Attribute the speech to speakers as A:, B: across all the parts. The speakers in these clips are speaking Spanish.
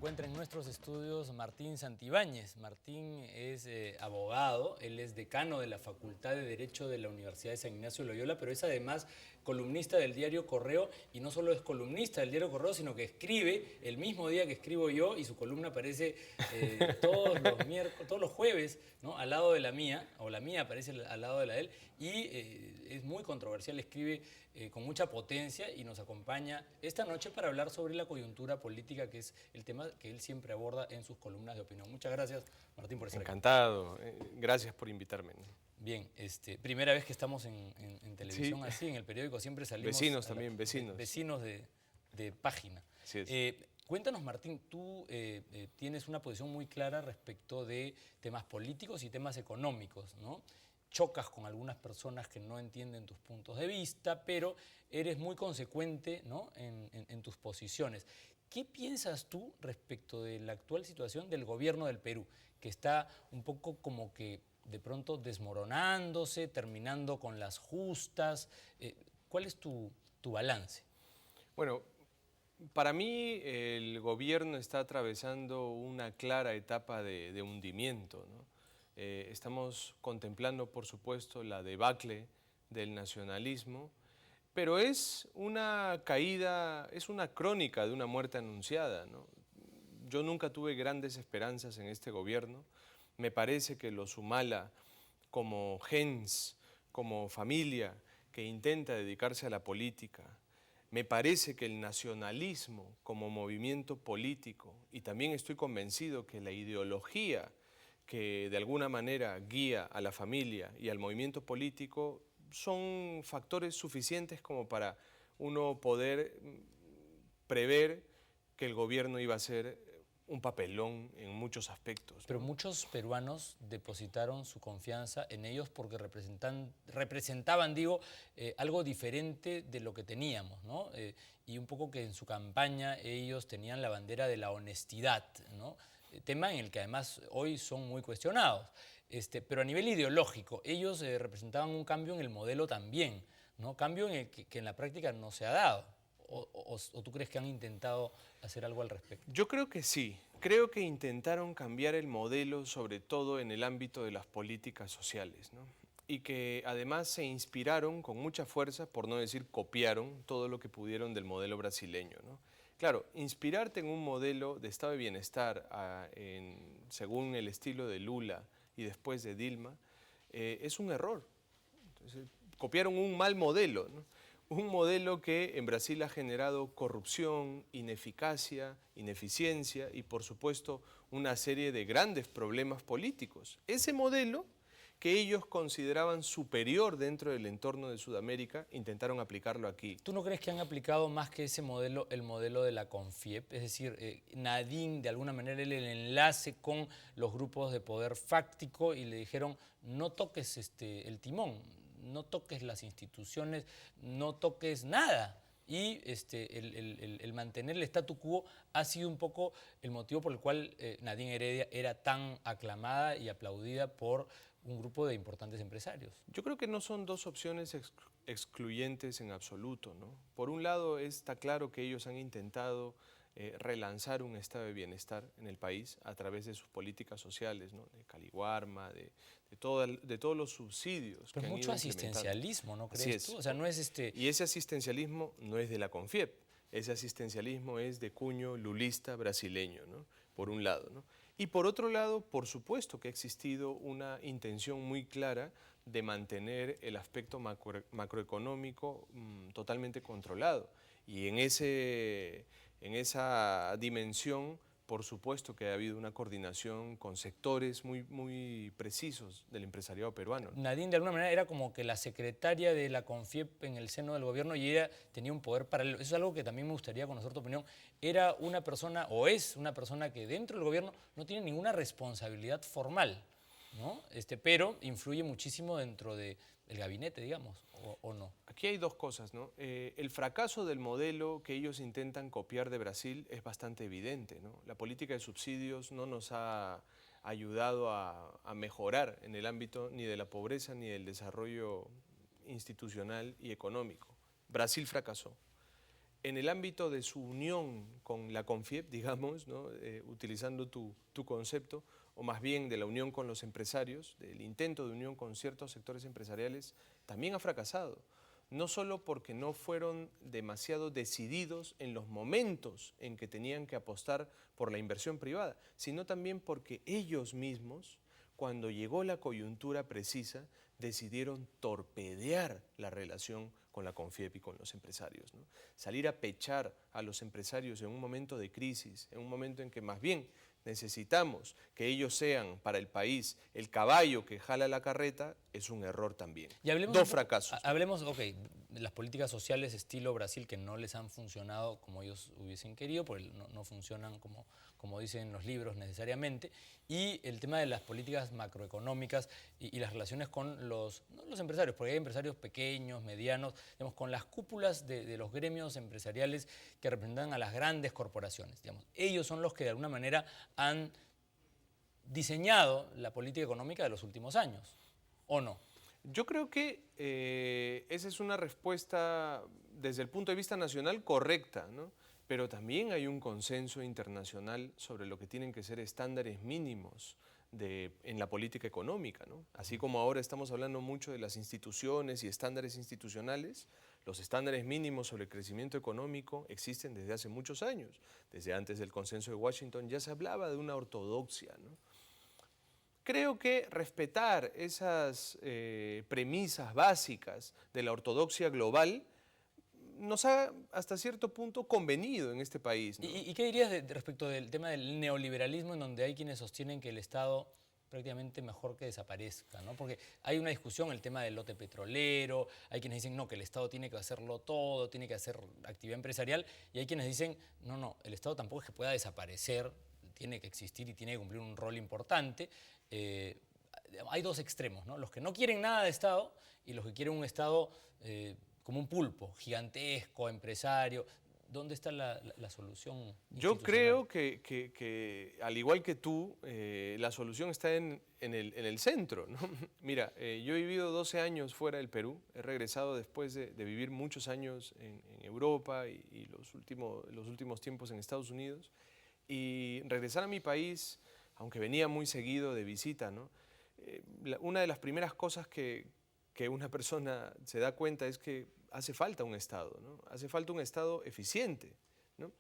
A: encuentra en nuestros estudios Martín Santibáñez. Martín es abogado, él es decano de la Facultad de Derecho de la Universidad de San Ignacio de Loyola, pero es además columnista del diario Correo, y no solo es columnista del diario Correo, sino que escribe el mismo día que escribo yo, y su columna aparece todos los jueves, ¿no?, al lado de la mía, o la mía aparece al lado de la de él, y es muy controversial, escribe con mucha potencia y nos acompaña esta noche para hablar sobre la coyuntura política, que es el tema que él siempre aborda en sus columnas de opinión. Muchas gracias, Martín, por estar aquí.
B: Encantado, gracias por invitarme.
A: Bien, primera vez que estamos en televisión,
B: Sí.
A: así, en el periódico siempre salimos...
B: Vecinos también, vecinos.
A: Vecinos de página.
B: Así es.
A: Cuéntanos, Martín, tú tienes una posición muy clara respecto de temas políticos y temas económicos, ¿no? Chocas con algunas personas que no entienden tus puntos de vista, pero eres muy consecuente, ¿no?, en tus posiciones. ¿Qué piensas tú respecto de la actual situación del gobierno del Perú, que está un poco como que de pronto desmoronándose, terminando con las justas? ¿Cuál es tu balance?
B: Bueno, para mí el gobierno está atravesando una clara etapa de hundimiento, ¿no? Estamos contemplando, por supuesto, la debacle del nacionalismo, pero es una caída, es una crónica de una muerte anunciada, ¿no? Yo nunca tuve grandes esperanzas en este gobierno. Me parece que los Humala, como gens, como familia que intenta dedicarse a la política, me parece que el nacionalismo como movimiento político, y también estoy convencido que la ideología que de alguna manera guía a la familia y al movimiento político, son factores suficientes como para uno poder prever que el gobierno iba a ser un papelón en muchos aspectos,
A: Pero
B: ¿no?
A: muchos peruanos depositaron su confianza en ellos porque representaban, digo, algo diferente de lo que teníamos, ¿no? Y un poco que en su campaña ellos tenían la bandera de la honestidad, ¿no? Tema en el que además hoy son muy cuestionados. Pero a nivel ideológico, ellos representaban un cambio en el modelo también, ¿no? Cambio en el que en la práctica no se ha dado. ¿O tú crees que han intentado hacer algo al respecto?
B: Yo creo que sí. Creo que intentaron cambiar el modelo, sobre todo en el ámbito de las políticas sociales, ¿no? Y que además se inspiraron con mucha fuerza, por no decir copiaron, todo lo que pudieron del modelo brasileño, ¿no? Claro, inspirarte en un modelo de estado de bienestar según el estilo de Lula y después de Dilma, es un error. Entonces, copiaron un mal modelo, ¿no? Un modelo que en Brasil ha generado corrupción, ineficacia, ineficiencia y, por supuesto, una serie de grandes problemas políticos. Ese modelo que ellos consideraban superior dentro del entorno de Sudamérica, intentaron aplicarlo aquí.
A: ¿Tú no crees que han aplicado más que ese modelo, el modelo de la CONFIEP? Es decir, Nadine, de alguna manera, el enlace con los grupos de poder fáctico, y le dijeron, no toques el timón, no toques las instituciones, no toques nada. Y el mantener el statu quo ha sido un poco el motivo por el cual Nadine Heredia era tan aclamada y aplaudida por un grupo de importantes empresarios.
B: Yo creo que no son dos opciones excluyentes en absoluto, ¿no? Por un lado, está claro que ellos han intentado relanzar un estado de bienestar en el país a través de sus políticas sociales, ¿no? De Caliwarma, de todos los subsidios
A: Pero
B: que han
A: mucho
B: ido implementando.
A: asistencialismo, ¿no
B: Así
A: crees
B: es.
A: tú? O sea, no es
B: Y ese asistencialismo no es de la CONFIEP, ese asistencialismo es de cuño lulista brasileño, ¿no? Por un lado, ¿no? Y por otro lado, por supuesto que ha existido una intención muy clara de mantener el aspecto macroeconómico totalmente controlado. Y en esa dimensión, por supuesto que ha habido una coordinación con sectores muy precisos del empresariado peruano, ¿no?
A: Nadine, de alguna manera, era como que la secretaria de la CONFIEP en el seno del gobierno, y ella tenía un poder paralelo. Eso es algo que también me gustaría conocer tu opinión. Era una persona, o es una persona, que dentro del gobierno no tiene ninguna responsabilidad formal, ¿no? Pero influye muchísimo dentro del gabinete, digamos, o no.
B: Aquí hay dos cosas, ¿no? El fracaso del modelo que ellos intentan copiar de Brasil es bastante evidente, ¿no? La política de subsidios no nos ha ayudado a mejorar en el ámbito ni de la pobreza ni del desarrollo institucional y económico. Brasil fracasó. en el ámbito de su unión con la CONFIEP, digamos, ¿no? Utilizando tu concepto, o más bien de la unión con los empresarios, del intento de unión con ciertos sectores empresariales, también ha fracasado. No solo porque no fueron demasiado decididos en los momentos en que tenían que apostar por la inversión privada, sino también porque ellos mismos, cuando llegó la coyuntura precisa, decidieron torpedear la relación con la CONFIEP y con los empresarios, ¿no? Salir a pechar a los empresarios en un momento de crisis, en un momento en que más bien necesitamos que ellos sean para el país el caballo que jala la carreta, es un error también.
A: Y hablemos
B: Dos fracasos.
A: Hablemos, ok, las políticas sociales estilo Brasil que no les han funcionado como ellos hubiesen querido, porque no funcionan como dicen los libros necesariamente, y el tema de las políticas macroeconómicas y las relaciones con no los empresarios, porque hay empresarios pequeños, medianos, digamos, con las cúpulas de los gremios empresariales que representan a las grandes corporaciones. Digamos. Ellos son los que de alguna manera han diseñado la política económica de los últimos años, ¿o no?
B: Yo creo que esa es una respuesta desde el punto de vista nacional correcta, ¿no? Pero también hay un consenso internacional sobre lo que tienen que ser estándares mínimos en la política económica, ¿no? Así como ahora estamos hablando mucho de las instituciones y estándares institucionales, los estándares mínimos sobre el crecimiento económico existen desde hace muchos años. Desde antes del consenso de Washington ya se hablaba de una ortodoxia, ¿no? Creo que respetar esas premisas básicas de la ortodoxia global nos ha hasta cierto punto convenido en este país, ¿no?
A: ¿Y qué dirías respecto del tema del neoliberalismo, en donde hay quienes sostienen que el Estado prácticamente mejor que desaparezca, ¿no? Porque hay una discusión, el tema del lote petrolero, hay quienes dicen no, que el Estado tiene que hacerlo todo, tiene que hacer actividad empresarial, y hay quienes dicen no, el Estado tampoco es que pueda desaparecer, tiene que existir y tiene que cumplir un rol importante. Hay dos extremos, ¿no? Los que no quieren nada de Estado y los que quieren un Estado como un pulpo, gigantesco, empresario. ¿Dónde está la solución
B: Yo creo que, al igual que tú, la solución está en el centro, ¿no? Mira, yo he vivido 12 años fuera del Perú, he regresado después de vivir muchos años en Europa y los últimos tiempos en Estados Unidos, y regresar a mi país, aunque venía muy seguido de visita, ¿no? Una de las primeras cosas que una persona se da cuenta es que hace falta un Estado, ¿no? Hace falta un Estado eficiente, ¿no?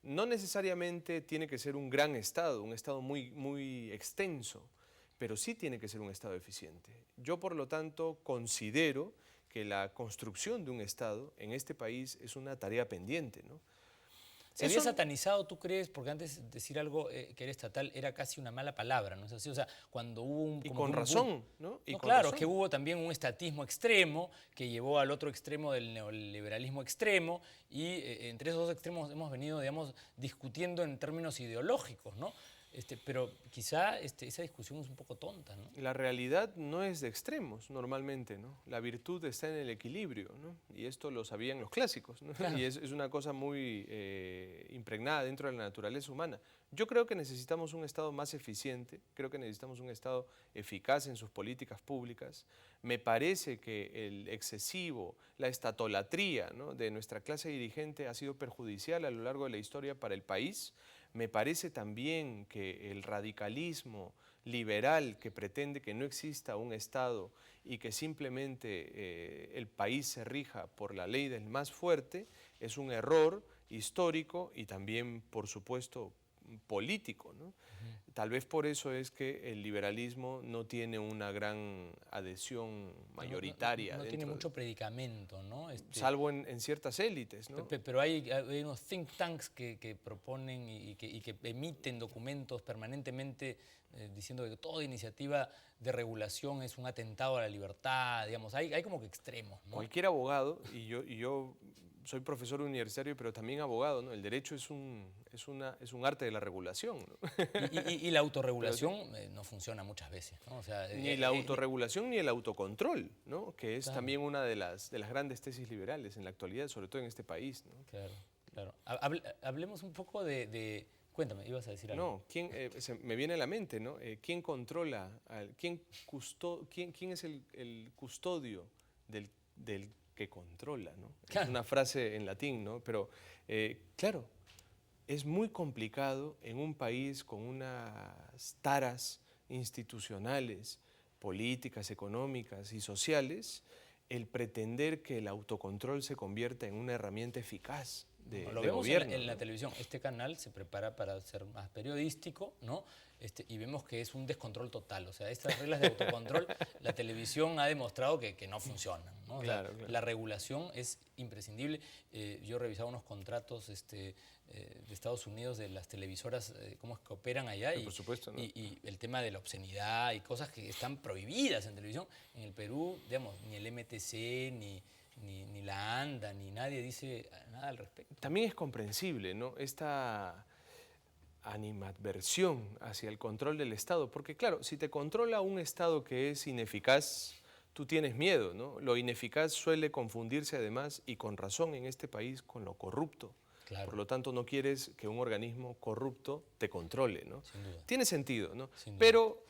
B: No necesariamente tiene que ser un gran Estado, un Estado muy, muy extenso, pero sí tiene que ser un Estado eficiente. Yo, por lo tanto, considero que la construcción de un Estado en este país es una tarea pendiente, ¿no?
A: ¿Se había satanizado, tú crees? Porque antes decir algo que era estatal era casi una mala palabra, ¿no es así? O sea, cuando hubo un...
B: Y con razón, ¿no?
A: No, claro, es que hubo también un estatismo extremo que llevó al otro extremo del neoliberalismo extremo y entre esos dos extremos hemos venido, digamos, discutiendo en términos ideológicos, ¿no? Pero quizá esa discusión es un poco tonta, ¿no?
B: La realidad no es de extremos normalmente, ¿no? La virtud está en el equilibrio, ¿no? Y esto lo sabían los clásicos, ¿no? Claro. Y es una cosa muy impregnada dentro de la naturaleza humana. Yo creo que necesitamos un Estado más eficiente, creo que necesitamos un Estado eficaz en sus políticas públicas. Me parece que el excesivo, la estatolatría, ¿no?, de nuestra clase dirigente ha sido perjudicial a lo largo de la historia para el país. Me parece también que el radicalismo liberal que pretende que no exista un Estado y que simplemente el país se rija por la ley del más fuerte es un error histórico y también, por supuesto, político, ¿no? Tal vez por eso es que el liberalismo no tiene una gran adhesión mayoritaria.
A: No tiene mucho predicamento, ¿no?
B: Salvo en ciertas élites, ¿no?
A: Pero hay unos think tanks que proponen y que emiten documentos permanentemente diciendo que toda iniciativa de regulación es un atentado a la libertad, digamos, hay como que extremos, ¿no?
B: Cualquier abogado, y yo soy profesor universitario, pero también abogado, ¿no? El derecho es un arte de la regulación, ¿no?
A: Y la autorregulación no funciona muchas veces, ¿no? O sea,
B: ni la autorregulación ni el autocontrol, ¿no? Que es
A: claro.
B: también una de las grandes tesis liberales en la actualidad, sobre todo en este país, ¿no?
A: Claro, claro. Hablemos un poco de... Cuéntame, ibas a decir algo.
B: No, me viene a la mente, ¿no? ¿Quién controla, quién es el custodio del que controla, ¿no?
A: Claro.
B: Es una frase en latín, ¿no? Pero, claro, es muy complicado en un país con unas taras institucionales, políticas, económicas y sociales, el pretender que el autocontrol se convierta en una herramienta eficaz
A: Lo
B: de
A: vemos
B: gobierno,
A: en la
B: ¿no?
A: televisión. Este canal se prepara para ser más periodístico, ¿no? Y vemos que es un descontrol total. O sea, estas reglas de autocontrol, la televisión ha demostrado que no funcionan, ¿no? O sea,
B: Claro, claro.
A: la regulación es imprescindible. Yo he revisado unos contratos de Estados Unidos de las televisoras, cómo es que operan allá,
B: Por supuesto, ¿no?
A: y el tema de la obscenidad y cosas que están prohibidas en televisión. En el Perú, digamos, ni el MTC, ni la ANDA, ni nadie dice nada al respecto.
B: También es comprensible, ¿no? Esta animadversión hacia el control del Estado, porque claro, si te controla un Estado que es ineficaz, tú tienes miedo, ¿no? Lo ineficaz suele confundirse además, y con razón en este país, con lo corrupto.
A: Claro.
B: Por lo tanto, no quieres que un organismo corrupto te controle, ¿no?
A: Sin duda.
B: Tiene sentido, ¿no?
A: Sin duda.
B: Pero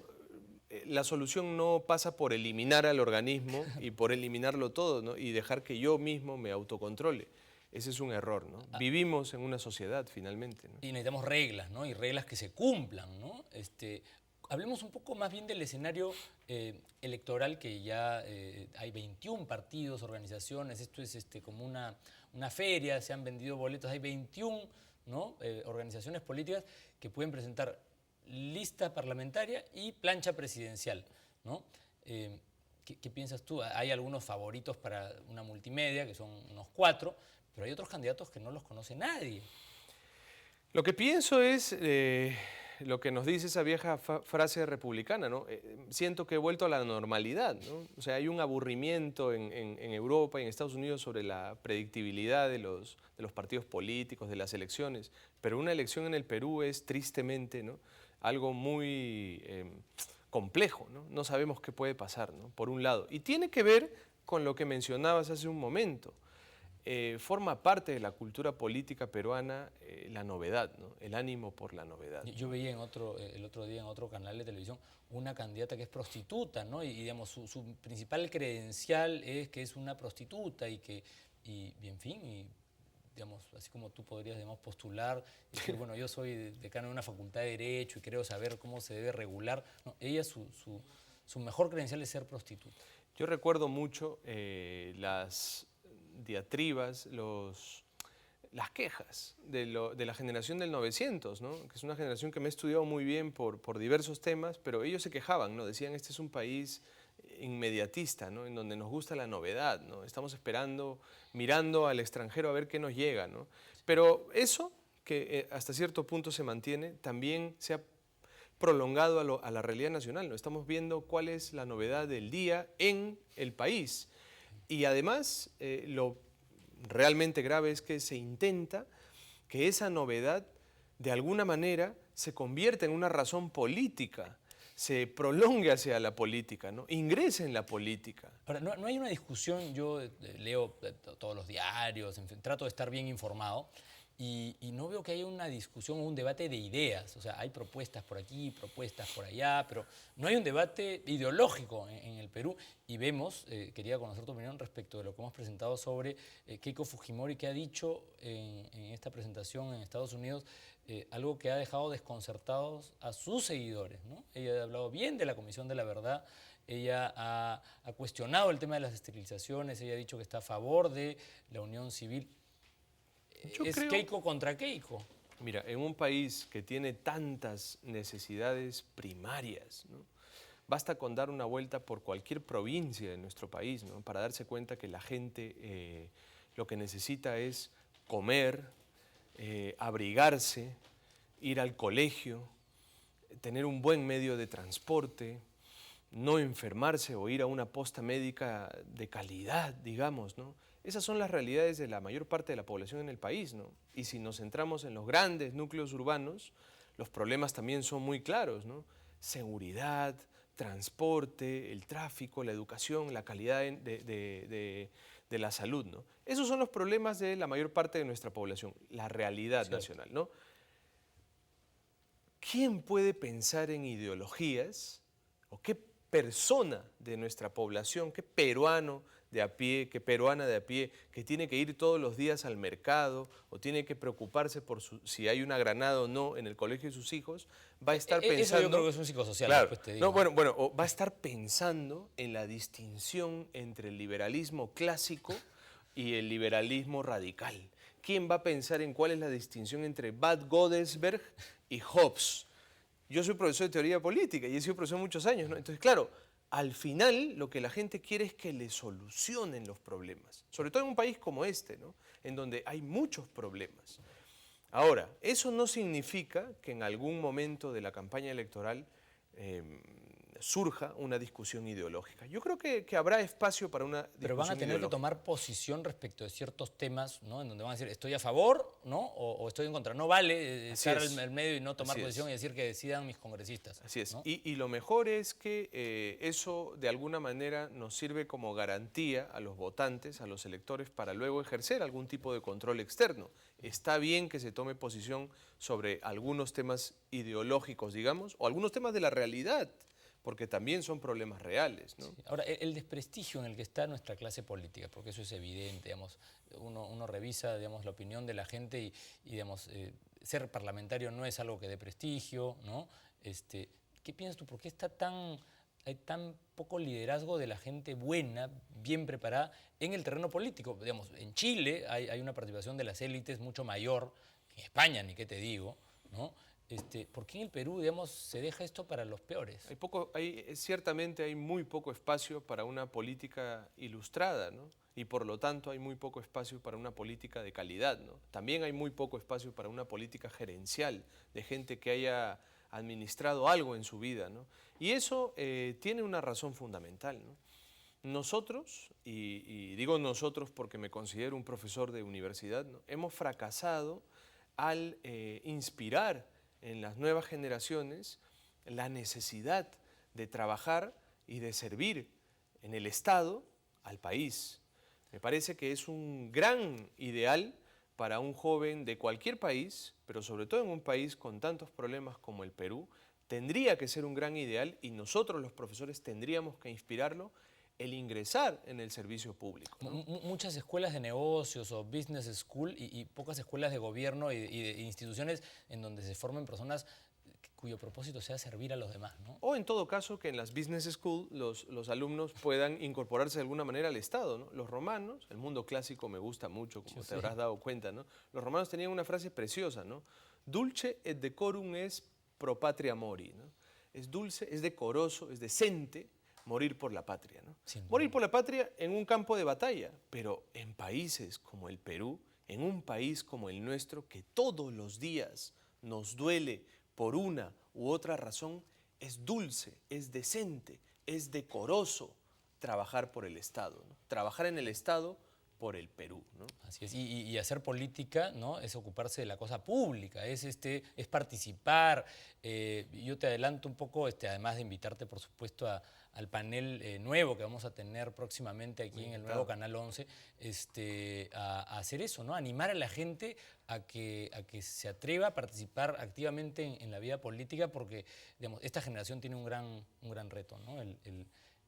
B: la solución no pasa por eliminar al organismo y por eliminarlo todo, ¿no? Y dejar que yo mismo me autocontrole. Ese es un error, ¿no? Vivimos en una sociedad, finalmente, ¿no?
A: Y necesitamos reglas, ¿no? Y reglas que se cumplan, ¿no? Hablemos un poco más bien del escenario electoral, que ya hay 21 partidos, organizaciones. Esto es como una feria, se han vendido boletos. Hay 21, ¿no? Organizaciones políticas que pueden presentar lista parlamentaria y plancha presidencial, ¿no? ¿Qué piensas tú? Hay algunos favoritos para una multimedia, que son unos 4, pero hay otros candidatos que no los conoce nadie.
B: Lo que pienso es lo que nos dice esa vieja frase republicana, ¿no? Siento que he vuelto a la normalidad, ¿no? O sea, hay un aburrimiento en Europa y en Estados Unidos sobre la predictibilidad de los partidos políticos, de las elecciones, pero una elección en el Perú es tristemente, ¿no?, algo muy complejo, ¿no? No sabemos qué puede pasar, ¿no?, por un lado. Y tiene que ver con lo que mencionabas hace un momento. Forma parte de la cultura política peruana la novedad, ¿no?, el ánimo por la novedad.
A: Yo veía el otro día en otro canal de televisión una candidata que es prostituta, ¿no? Y digamos, su principal credencial es que es una prostituta y en fin, digamos, así como tú podrías, digamos, postular y decir, bueno, yo soy decano de una facultad de Derecho y creo saber cómo se debe regular. No, ella, su mejor credencial es ser prostituta.
B: Yo recuerdo mucho las diatribas, las quejas de la generación del 900, ¿no?, que es una generación que me he estudiado muy bien por diversos temas, pero ellos se quejaban, ¿no? Decían, este es un país inmediatista, ¿no?, en donde nos gusta la novedad, ¿no? Estamos esperando, mirando al extranjero a ver qué nos llega, ¿no? Pero eso, que hasta cierto punto se mantiene, también se ha prolongado a la realidad nacional, ¿no? Estamos viendo cuál es la novedad del día en el país. Y además, lo realmente grave es que se intenta que esa novedad, de alguna manera, se convierta en una razón política, se prolongue hacia la política, ¿no?, ingrese en la política.
A: Ahora, no hay una discusión, yo leo todos los diarios, en fin, trato de estar bien informado, y no veo que haya una discusión o un debate de ideas. O sea, hay propuestas por aquí, propuestas por allá, pero no hay un debate ideológico en el Perú. Y vemos, quería conocer tu opinión respecto de lo que hemos presentado sobre Keiko Fujimori, que ha dicho en esta presentación en Estados Unidos algo que ha dejado desconcertados a sus seguidores, ¿no? Ella ha hablado bien de la Comisión de la Verdad. Ella ha cuestionado el tema de las esterilizaciones. Ella ha dicho que está a favor de la unión civil. ¿Es Keiko contra Keiko?
B: Mira, en un país que tiene tantas necesidades primarias, ¿no?, basta con dar una vuelta por cualquier provincia de nuestro país, ¿no?, para darse cuenta que la gente lo que necesita es comer, abrigarse, ir al colegio, tener un buen medio de transporte, no enfermarse o ir a una posta médica de calidad, digamos, ¿no? Esas son las realidades de la mayor parte de la población en el país, ¿no? Y si nos centramos en los grandes núcleos urbanos, los problemas también son muy claros, ¿no? Seguridad, transporte, el tráfico, la educación, la calidad de la salud, ¿no? Esos son los problemas de la mayor parte de nuestra población, la realidad nacional, ¿no? ¿Quién puede pensar en ideologías o qué persona de nuestra población, qué peruano de a pie, qué peruana de a pie, que tiene que ir todos los días al mercado o tiene que preocuparse por si hay una granada o no en el colegio de sus hijos, va a estar pensando...
A: Eso yo creo que es un psicosocial,
B: claro,
A: después te digo.
B: no, bueno, o va a estar pensando en la distinción entre el liberalismo clásico y el liberalismo radical. ¿Quién va a pensar en cuál es la distinción entre Bad Godesberg y Hobbes? Yo soy profesor de teoría política y he sido profesor muchos años, ¿no? Entonces, claro, al final lo que la gente quiere es que le solucionen los problemas, sobre todo en un país como este, ¿no? En donde hay muchos problemas. Ahora, eso no significa que en algún momento de la campaña electoral surja una discusión ideológica. Yo creo que habrá espacio para una discusión
A: Pero van a tener
B: ideológica.
A: que tomar posición respecto de ciertos temas, ¿no? En donde van a decir, estoy a favor, ¿no? O estoy en contra. No vale estar al medio y no tomar posición y decir que decidan mis congresistas.
B: Así es.
A: ¿No?
B: Y lo mejor es que eso de alguna manera nos sirve como garantía a los votantes, a los electores, para luego ejercer algún tipo de control externo. Está bien que se tome posición sobre algunos temas ideológicos, digamos, o algunos temas de la realidad, porque también son problemas reales, ¿no?
A: Sí. Ahora, el desprestigio en el que está nuestra clase política, porque eso es evidente, digamos, uno revisa, digamos, la opinión de la gente y digamos, ser parlamentario no es algo que dé prestigio, ¿no? ¿Qué piensas tú? ¿Por qué hay tan poco liderazgo de la gente buena, bien preparada en el terreno político? Digamos, en Chile hay una participación de las élites mucho mayor, en España ni qué te digo, ¿no? ¿Por qué en el Perú, digamos, se deja esto para los peores?
B: Ciertamente hay muy poco espacio para una política ilustrada, ¿no? Y por lo tanto hay muy poco espacio para una política de calidad, ¿no? También hay muy poco espacio para una política gerencial, de gente que haya administrado algo en su vida, ¿no? Y eso tiene una razón fundamental, ¿no? Nosotros, y digo nosotros porque me considero un profesor de universidad, ¿no? Hemos fracasado al inspirar en las nuevas generaciones la necesidad de trabajar y de servir en el Estado al país. Me parece que es un gran ideal para un joven de cualquier país, pero sobre todo en un país con tantos problemas como el Perú, tendría que ser un gran ideal y nosotros los profesores tendríamos que inspirarlo el ingresar en el servicio público, ¿no?
A: Muchas escuelas de negocios o business school y pocas escuelas de gobierno y de instituciones en donde se formen personas cuyo propósito sea servir a los demás, ¿no?
B: O en todo caso que en las business school los alumnos puedan incorporarse de alguna manera al Estado, ¿no? Los romanos, el mundo clásico me gusta mucho, como te habrás dado cuenta, ¿no? Los romanos tenían una frase preciosa, ¿no? Dulce et decorum es pro patria mori, ¿no? Es dulce, es decoroso, es decente morir por la patria, ¿no? Morir por la patria en un campo de batalla, pero en países como el Perú, en un país como el nuestro, que todos los días nos duele por una u otra razón, es dulce, es decente, es decoroso trabajar por el Estado, ¿no? Trabajar en el Estado por el Perú, ¿no?
A: Así es, y hacer política, ¿no? Es ocuparse de la cosa pública, es participar. Yo te adelanto un poco, además de invitarte, por supuesto, al panel nuevo que vamos a tener próximamente aquí en el nuevo Canal 11, a hacer eso, ¿no? Animar a la gente a que se atreva a participar activamente en la vida política, porque, digamos, esta generación tiene un gran reto, ¿no?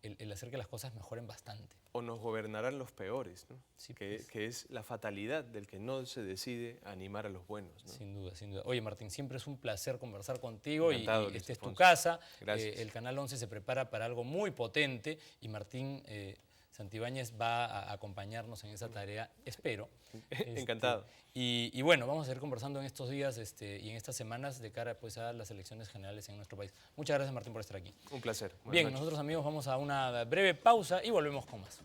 A: El hacer que las cosas mejoren bastante.
B: O nos gobernarán los peores, ¿no?
A: Sí,
B: que es la fatalidad del que no se decide a animar a los buenos, ¿no?
A: Sin duda, sin duda. Oye, Martín, siempre es un placer conversar contigo.
B: Encantado,
A: y esta es tu
B: Alfonso.
A: casa.
B: Gracias.
A: El Canal 11 se prepara para algo muy potente y Martín Santibáñez va a acompañarnos en esa tarea, espero.
B: Encantado.
A: Y bueno, vamos a seguir conversando en estos días y en estas semanas de cara, pues, a las elecciones generales en nuestro país. Muchas gracias, Martín, por estar aquí.
B: Un placer. Buenas
A: Bien,
B: noches.
A: nosotros, amigos, vamos a una breve pausa y volvemos con más.